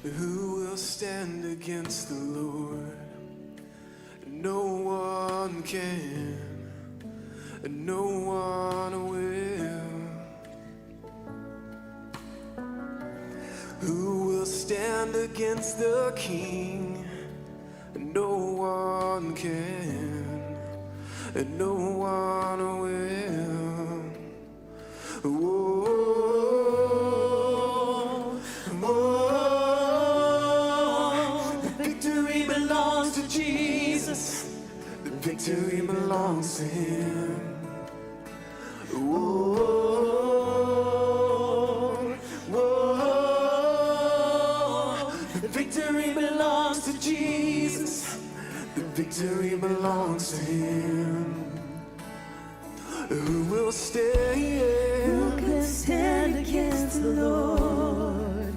Who will stand against the Lord? No one can, no one will. Who will stand against the King? No one can, no one will. Whoa, whoa. The victory belongs to Jesus. The victory belongs to Him. Whoa, whoa. The victory belongs to Jesus. The victory belongs to Him. Who will stand? Who can stand against the Lord?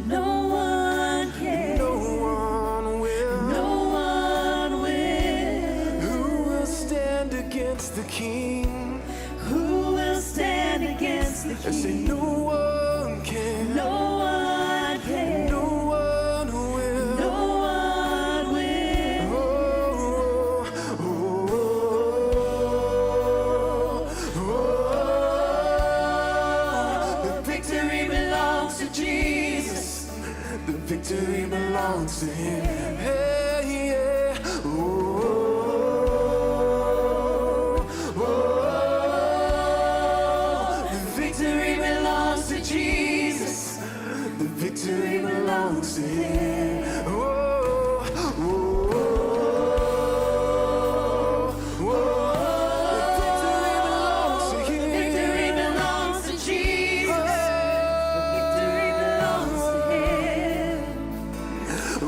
No one can. No one will. No one will. Who will stand against the King? Who will stand against the I say King? no one can. No one can. No one will. No one will. Oh, oh, oh, oh. The victory belongs to Jesus. The victory belongs to Him. Hey, yeah. Oh, oh, oh. The victory belongs to Jesus. The victory belongs to Him. Oh, oh, oh, oh. The victory belongs to Him. Victory belongs to Jesus. The victory belongs to Him. Oh,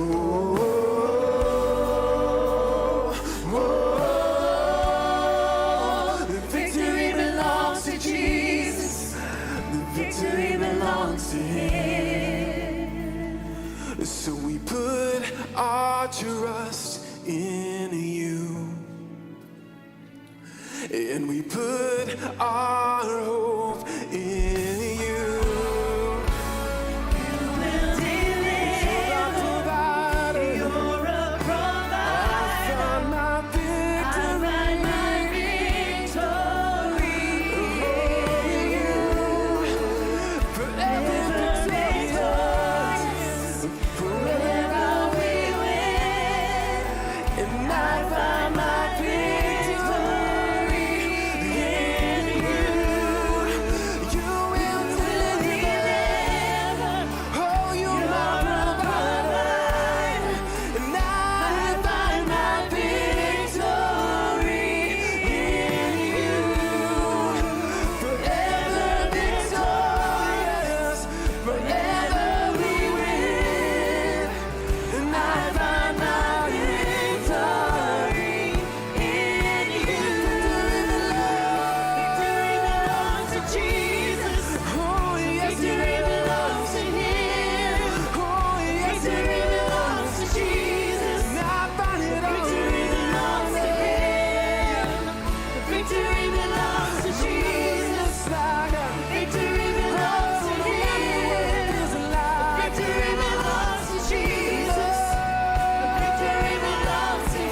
oh, oh. The victory belongs to Jesus. The victory belongs to Him. So we put our trust in You, and we put our hope in You. You will deliver. You're a provider. My victory. I find my victory in You. Forever victorious, Forever we win. and I Find my victory in You. You will deliver. Oh, you're my provider, and I Find my victory in You. forever victorious, forever we win, and I Find my victory in You. Victory belongs to Jesus. oh yes, Victory belongs to Him. oh yes, Victory belongs to Jesus. and I find it all. Victory belongs to Him. Victory belongs to Jesus. Victory belongs to Him. Victory belongs to Jesus. Victory belongs to Him.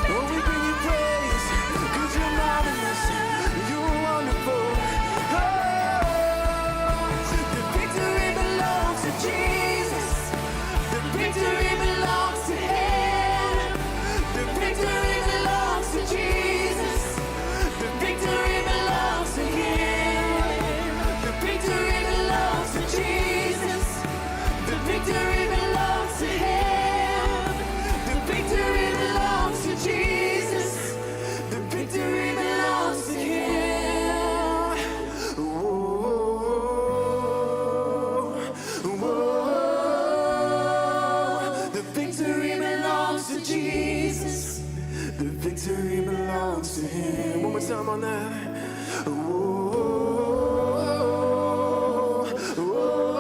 Oh, we bring You praise, 'cause You're marvelous, You're wonderful. Oh, the victory belongs to Jesus. The victory belongs to Him. The victory belongs to Jesus. The victory belongs to Him. The victory belongs to Jesus. The victory belongs to Him. The victory belongs to Jesus. The victory belongs to Him. Whoa, whoa. The victory belongs to Jesus. The victory belongs to Him. One more time on that. Whoa, whoa.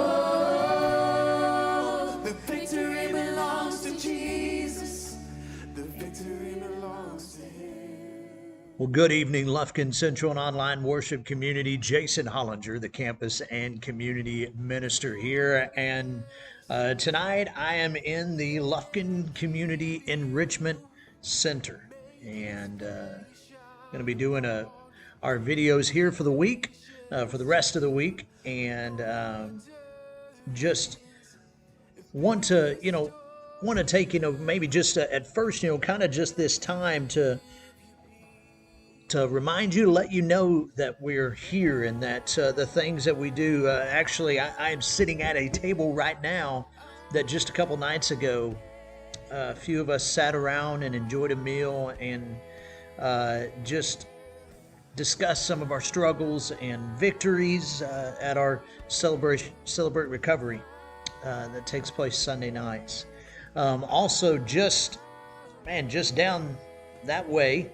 The victory belongs to Jesus. The victory belongs to Him. Well, good evening, Lufkin Central and Online Worship Community. Jason Hollinger, the campus and community minister here. And tonight I am in the Lufkin Community Enrichment Center. And going to be doing our videos here for the week, for the rest of the week. And just want to, take, maybe just at first, kind of just this time to remind you, to let you know that we're here and that the things that we do. Actually, I am sitting at a table right now that just a couple nights ago, a few of us sat around and enjoyed a meal and just discussed some of our struggles and victories at our Celebrate Recovery that takes place Sunday nights. Also, just down that way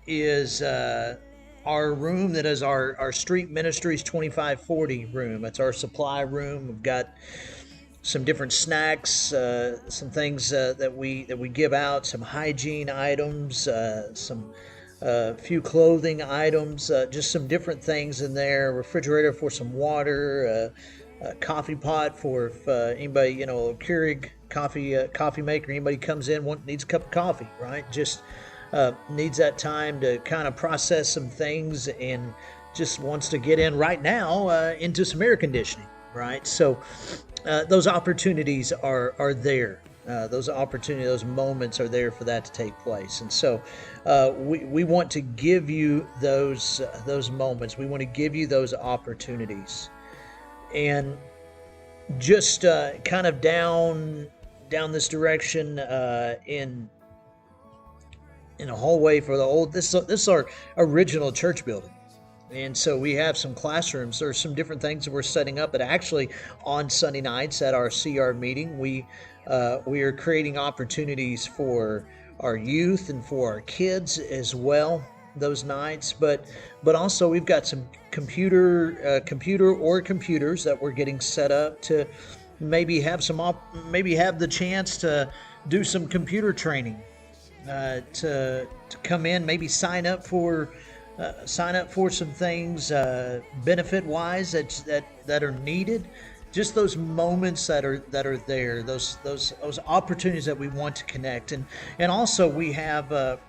is our room that is our Street Ministries 2540 room. It's our supply room. We've got some different snacks, some things that we give out, some hygiene items, some few clothing items, just some different things in there. Refrigerator for some water, a coffee pot for if anybody, a Keurig coffee maker, anybody comes in, needs a cup of coffee, right? Just needs that time to kind of process some things and just wants to get in right now into some air conditioning, right? So those opportunities are there. Those opportunities, those moments are there for that to take place. And so we want to give you those moments. We want to give you those opportunities. And just kind of down this direction in a hallway for the old, this is our original church building. And so we have some classrooms. There's some different things that we're setting up. But actually, on Sunday nights at our CR meeting, we are creating opportunities for our youth and for our kids as well those nights. But also we've got some computers that we're getting set up to maybe have the chance to do some computer training, to come in, maybe sign up for some things benefit wise that are needed. Just those moments that are there, those opportunities that we want to connect, and also we have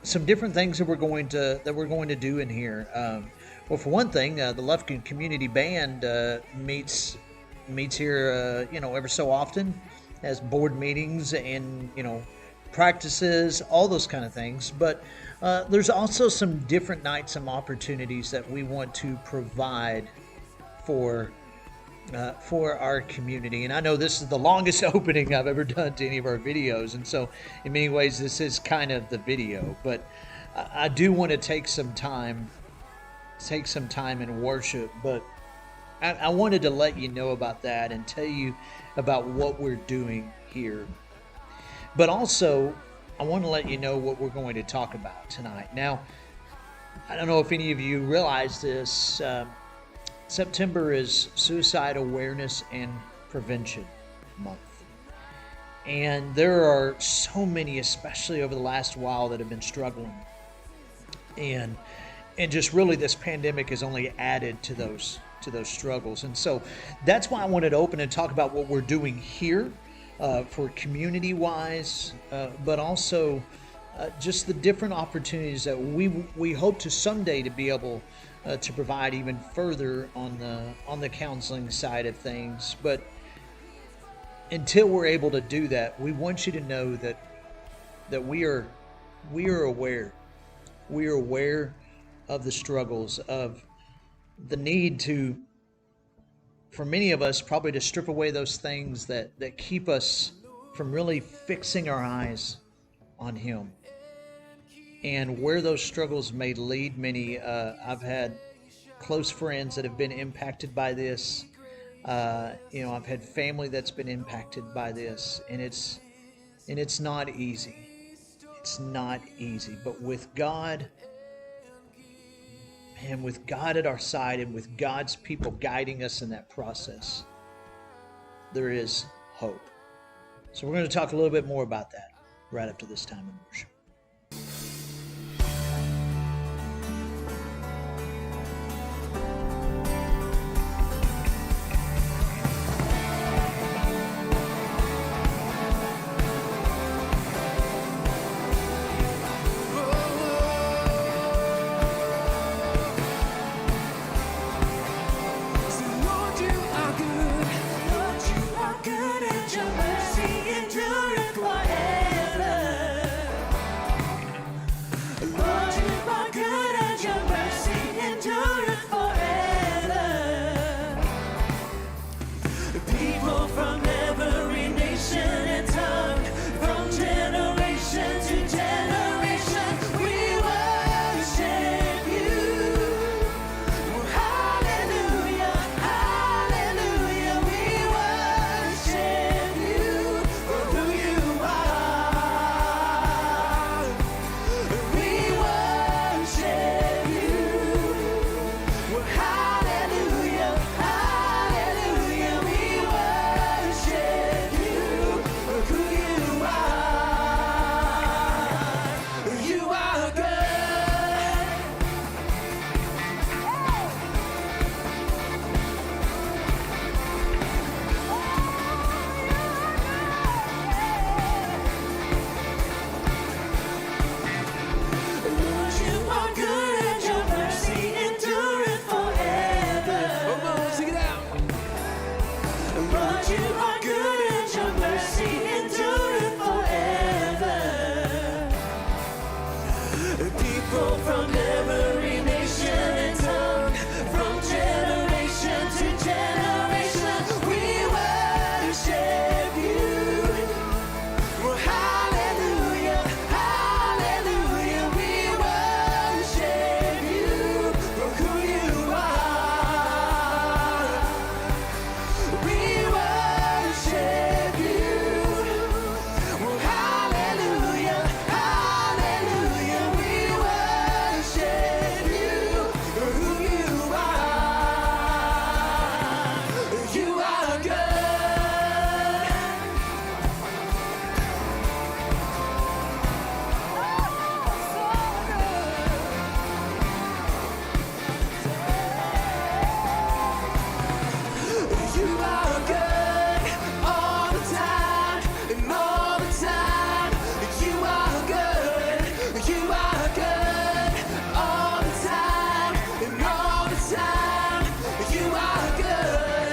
some different things that we're going to do in here. Well, for one thing, the Lufkin Community Band meets here, ever so often, has board meetings and practices, all those kind of things. But there's also some different nights, some opportunities that we want to provide for our community. And I know this is the longest opening I've ever done to any of our videos, and so in many ways this is kind of the video. But I do want to take some time in worship. But I wanted to let you know about that and tell you about what we're doing here. But also, I want to let you know what we're going to talk about tonight. Now, I don't know if any of you realize this. September is Suicide Awareness and Prevention Month. And there are so many, especially over the last while, that have been struggling. And just really this pandemic has only added to those struggles. And so that's why I wanted to open and talk about what we're doing here for community-wise, but also just the different opportunities that we hope to someday to be able to provide even further on the counseling side of things. But until we're able to do that, we want you to know that we are aware. We are aware of the struggles, of the need to, for many of us, probably to strip away those things that keep us from really fixing our eyes on Him. And where those struggles may lead many, I've had close friends that have been impacted by this. I've had family that's been impacted by this, and it's not easy. It's not easy, but with God, and with God at our side, and with God's people guiding us in that process, there is hope. So we're going to talk a little bit more about that right after this time in worship. people from every nation and tongue, from generation to generation, we worship you. Well, hallelujah, hallelujah, we worship you for who you are. We worship you. Well, hallelujah, hallelujah, we worship you for who you are. You are good. You are good all the time, and all the time. You are good. You are good all the time, and all the time. You are good.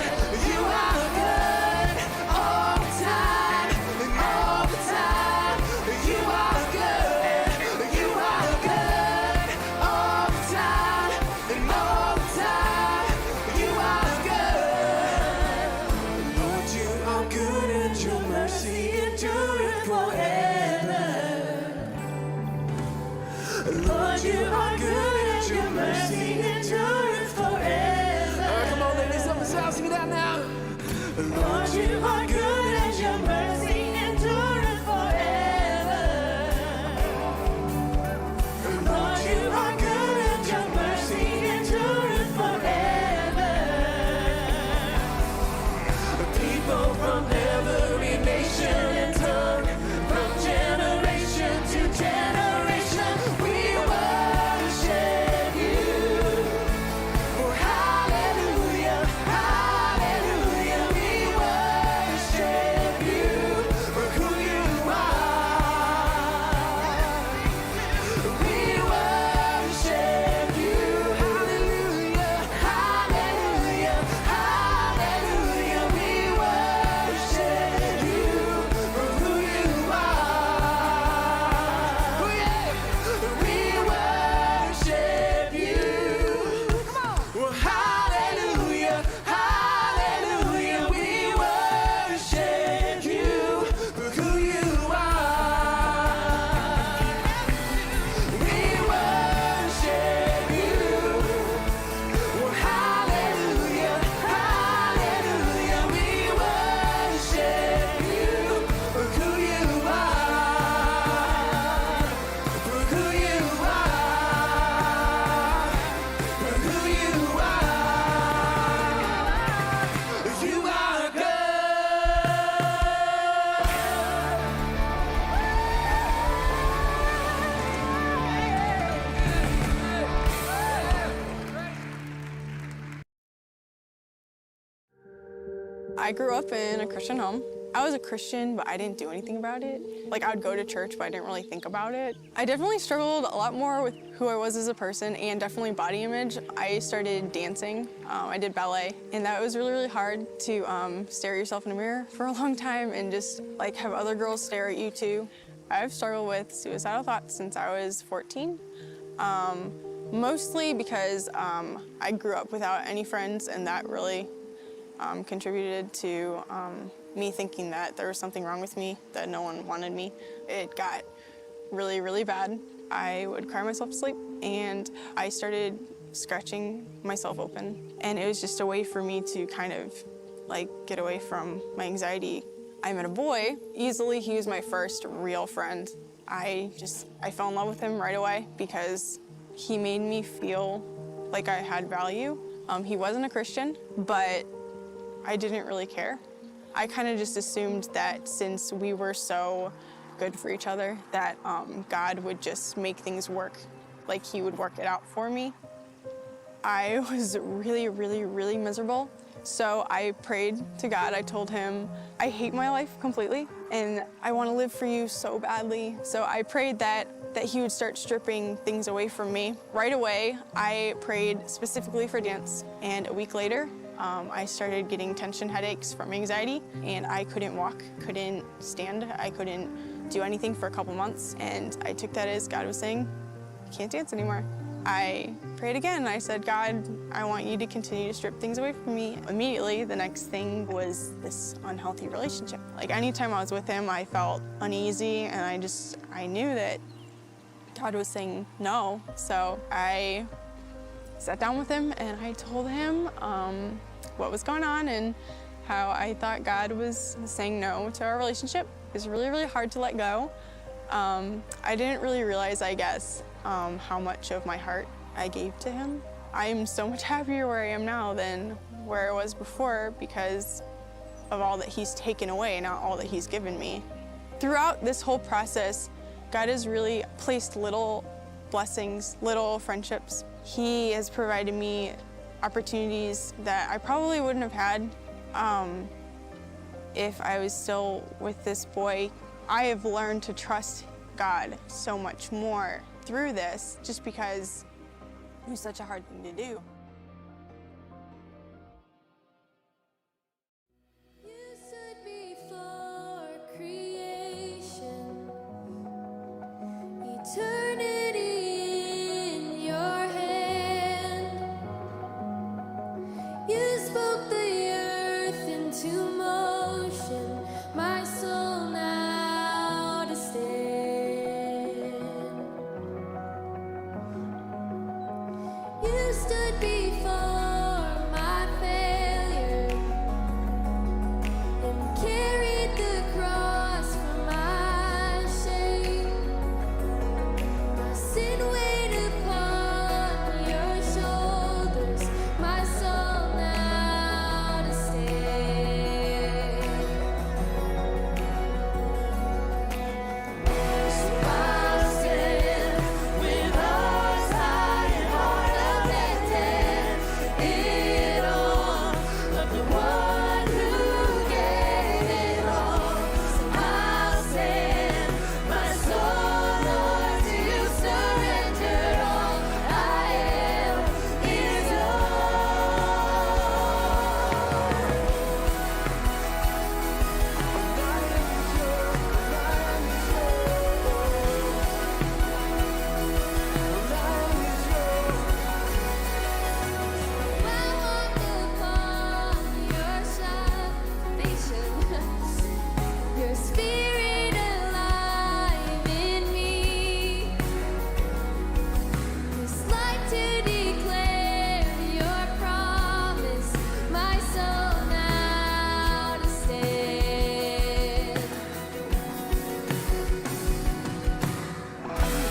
You are good all the time, and all the time. You are good. You are good all the time, and all the time. You are good. Lord, you are good and your mercy endureth forever. Lord, you are good and your mercy endureth forever. Come on, ladies, up this house, sing it out now. Lord, you are good and your mercy endureth forever. Lord, you are good and your mercy endureth forever. People from every nation and tongue, from generation to generation, we worship you. Oh, hallelujah, hallelujah, we worship you for who you are. We worship you. Hallelujah, hallelujah, hallelujah, we worship you for who you are. Oh, yeah. We worship you. Come on. Well, hallelujah, hallelujah, we worship you for who you are. We worship you. Well, hallelujah, hallelujah, we worship you for who you are. For who you are. For who you are. You are good. I grew up in a Christian home. I was a Christian, but I didn't do anything about it. Like, I would go to church, but I didn't really think about it. I definitely struggled a lot more with who I was as a person and definitely body image. I started dancing. I did ballet, and that was really, really hard to stare at yourself in a mirror for a long time and just like have other girls stare at you too. I've struggled with suicidal thoughts since I was 14. Mostly because I grew up without any friends, and that really contributed to me thinking that there was something wrong with me, that no one wanted me. It got really, really bad. I would cry myself to sleep, and I started scratching myself open. And it was just a way for me to kind of like get away from my anxiety. I met a boy easily. He was my first real friend. I fell in love with him right away because he made me feel like I had value. He wasn't a Christian, but I didn't really care. I kind of just assumed that since we were so good for each other, that God would just make things work, like he would work it out for me. I was really, really, really miserable. So I prayed to God. I told him, I hate my life completely, and I want to live for you so badly. So I prayed that he would start stripping things away from me. Right away, I prayed specifically for dance, and a week later, I started getting tension headaches from anxiety, and I couldn't walk, couldn't stand, I couldn't do anything for a couple months, and I took that as God was saying, can't dance anymore. I prayed again. I said, God, I want you to continue to strip things away from me. Immediately, the next thing was this unhealthy relationship. Like anytime I was with him, I felt uneasy, and I knew that God was saying no. So I sat down with him and I told him what was going on and how I thought God was saying no to our relationship. It was really, really hard to let go. I didn't really realize, I guess, how much of my heart I gave to him. I'm so much happier where I am now than where I was before because of all that he's taken away, not all that he's given me. Throughout this whole process, God has really placed little blessings, little friendships. He has provided me opportunities that I probably wouldn't have had if I was still with this boy. I have learned to trust God so much more through this just because it was such a hard thing to do. You stood before creation, eternity in your hand. You spoke the earth into motion, my soul now to stand. You stood before my failure and carried the cross for my shame. My sin weighed upon your shoulders, my soul now to stand. So I'll stand with arms high and heart uplifted in awe of the one who gave it all. So I'll stand, my soul, Lord, to you surrender all. I am is I walk upon your salvation, your spirit alive in me. This light to declare your promise, my soul now to stand.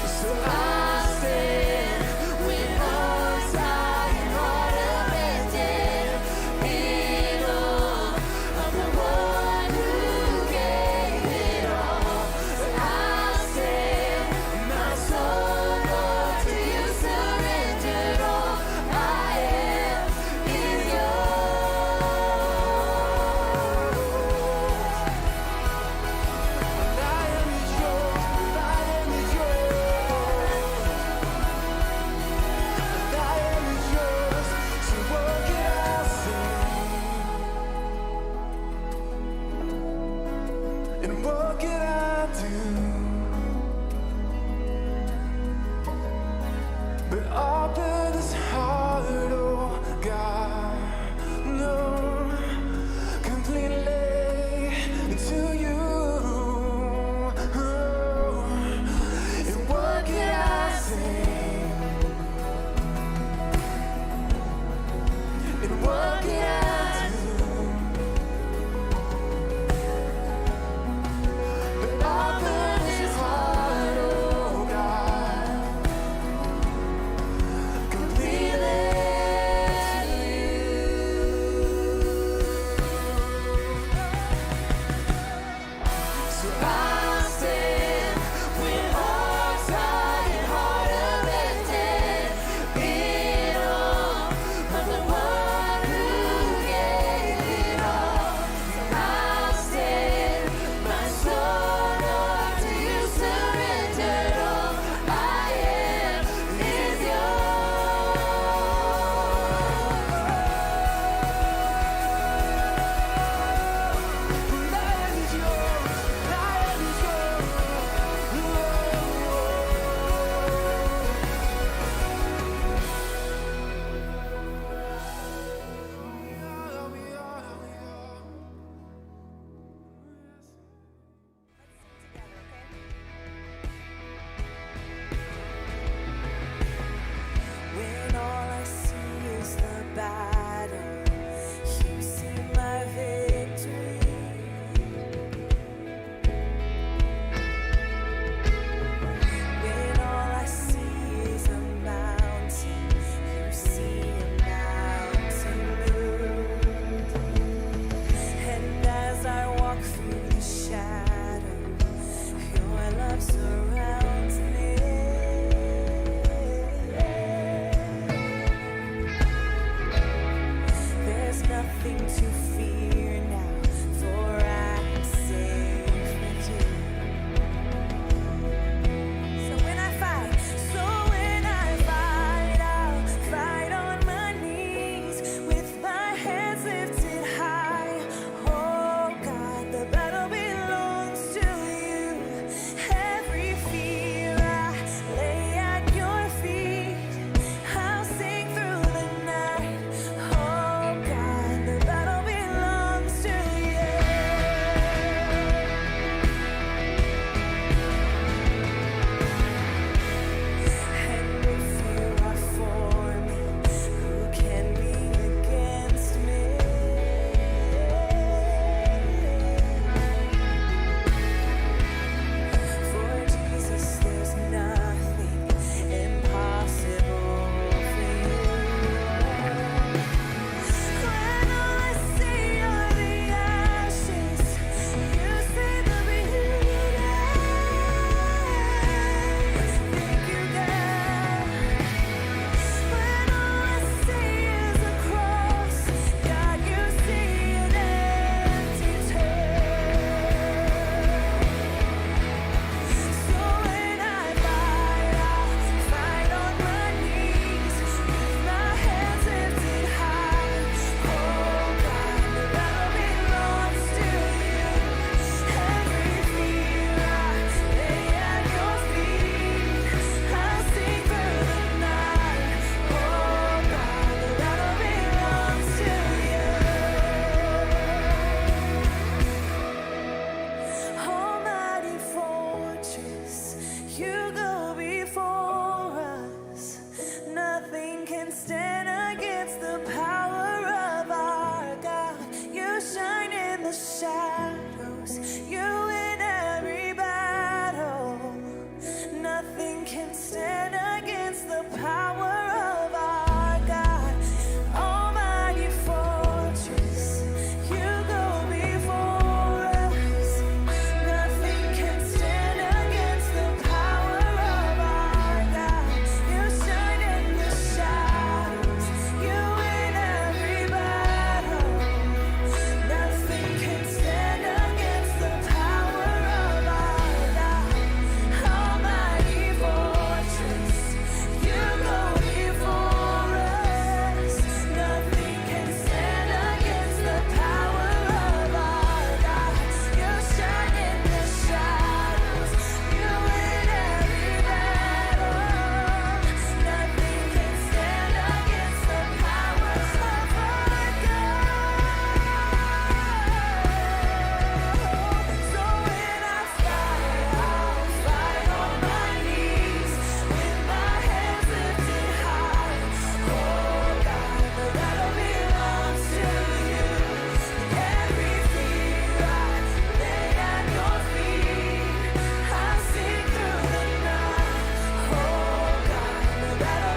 So I'll stand with arms high and heart uplifted in awe of the one who gave it all. So I'll stand, my soul, Lord, to you surrender all. I am is And what can I do but offer this heart, oh God, no, completely to you. And what can I say? And what can I do but offer this heart, oh God, completely better